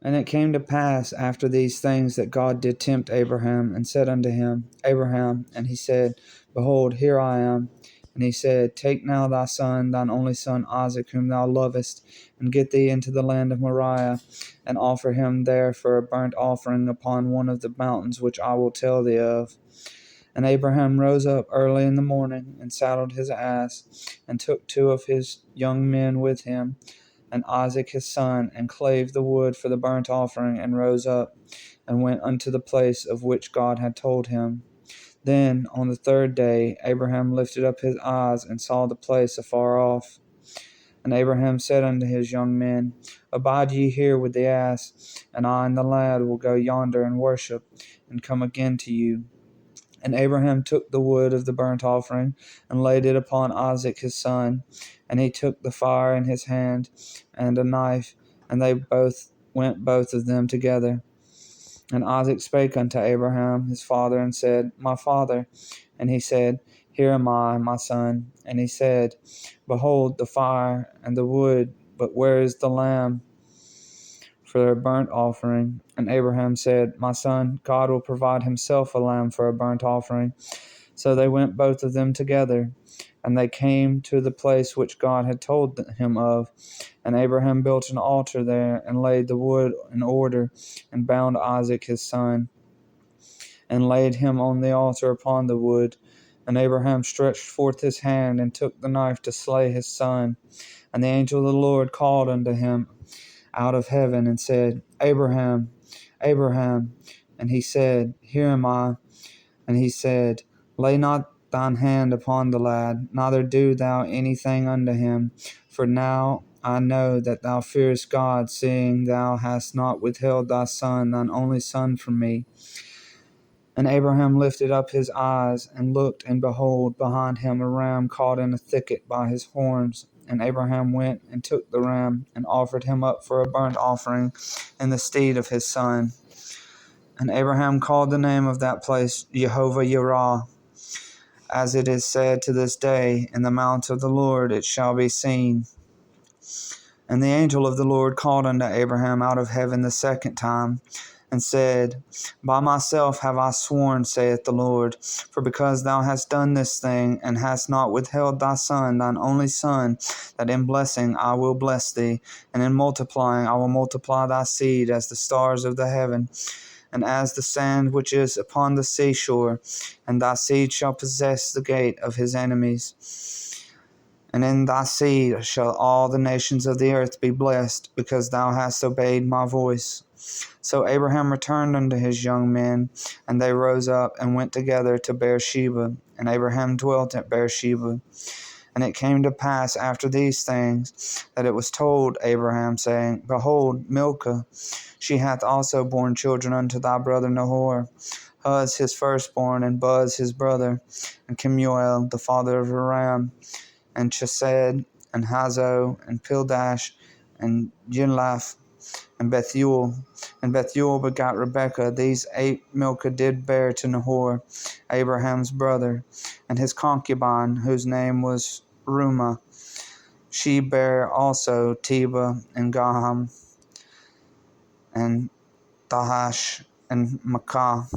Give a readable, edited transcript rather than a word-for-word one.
And it came to pass after these things that God did tempt Abraham, and said unto him, Abraham. And he said, Behold, here I am. And he said, Take now thy son, thine only son Isaac, whom thou lovest, and get thee into the land of Moriah, and offer him there for a burnt offering upon one of the mountains which I will tell thee of. And Abraham rose up early in the morning, and saddled his ass, and took 2 of his young men with him, and Isaac his son, and clave the wood for the burnt offering, and rose up, and went unto the place of which God had told him. Then on the 3rd day Abraham lifted up his eyes, and saw the place afar off. And Abraham said unto his young men, Abide ye here with the ass, and I and the lad will go yonder and worship, and come again to you. And Abraham took the wood of the burnt offering, and laid it upon Isaac his son. And he took the fire in his hand, and a knife, and they went both of them together. And Isaac spake unto Abraham his father, and said, My father. And he said, Here am I, my son. And he said, Behold the fire and the wood, but where is the lamb for a burnt offering? And Abraham said, My son, God will provide himself a lamb for a burnt offering. So they went both of them together, and they came to the place which God had told him of. And Abraham built an altar there, and laid the wood in order, and bound Isaac his son, and laid him on the altar upon the wood. And Abraham stretched forth his hand, and took the knife to slay his son. And the angel of the Lord called unto him out of heaven, and said, Abraham, Abraham. And he said, Here am I. And he said, Lay not thine hand upon the lad, neither do thou anything unto him. For now I know that thou fearest God, seeing thou hast not withheld thy son, thine only son, from me. And Abraham lifted up his eyes, and looked, and behold, behind him a ram caught in a thicket by his horns. And Abraham went and took the ram, and offered him up for a burnt offering in the stead of his son. And Abraham called the name of that place Jehovah-Yireh, as it is said to this day, In the mount of the Lord it shall be seen. And the angel of the Lord called unto Abraham out of heaven the 2nd time, and said, By myself have I sworn, saith the Lord, for because thou hast done this thing, and hast not withheld thy son, thine only son, that in blessing I will bless thee, and in multiplying I will multiply thy seed as the stars of the heaven, and as the sand which is upon the seashore, and thy seed shall possess the gate of his enemies. And in thy seed shall all the nations of the earth be blessed, because thou hast obeyed my voice. So Abraham returned unto his young men, and they rose up and went together to Beersheba. And Abraham dwelt at Beersheba. And it came to pass after these things, that it was told Abraham, saying, Behold, Milcah, she hath also borne children unto thy brother Nahor, Huz his firstborn, and Buz his brother, and Kemuel the father of Aram, and Chesed, and Hazo, and Pildash, and Jinlaph, and Bethuel. And Bethuel begot Rebekah. These 8 Milcah did bear to Nahor, Abraham's brother, and his concubine, whose name was Reumah. She bare also Tebah, and Gaham, and Tahash, and Makkah.